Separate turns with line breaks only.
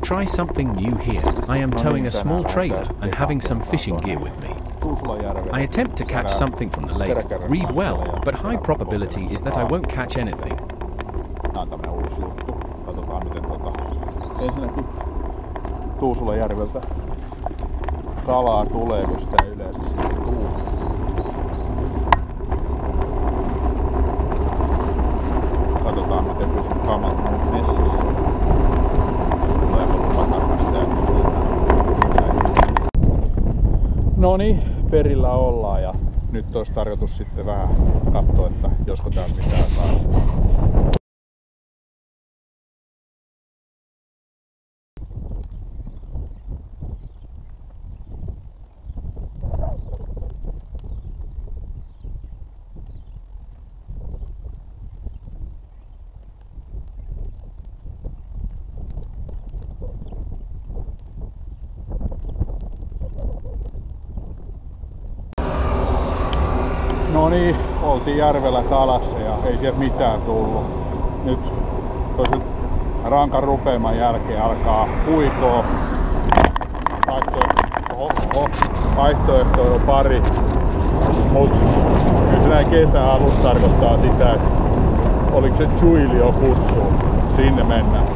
Try something new here. I am towing a small trailer and having some fishing gear with me. I attempt to catch something from the lake, read well, but high probability is that I won't catch anything.
Uusi juttu. Katsotaan miten ensinnäkin Tuusulajärveltä kalaa tulee, kun sitä yleensä sinne tuu. Katsotaan miten pysyy kamat messissä. Noniin, perillä ollaan ja nyt olisi tarkoitus sitten vähän katsoa, että josko täältä mitään saa. No niin, oltiin järvellä kalassa ja ei sieltä mitään tullut. Nyt toisen rankan rupeaman jälkeen alkaa huikoo. Vaihtoehtoja on pari. Mut kyllä se näin kesäalussa tarkoittaa sitä, että oliko se Juilio kutsu. Sinne mennään.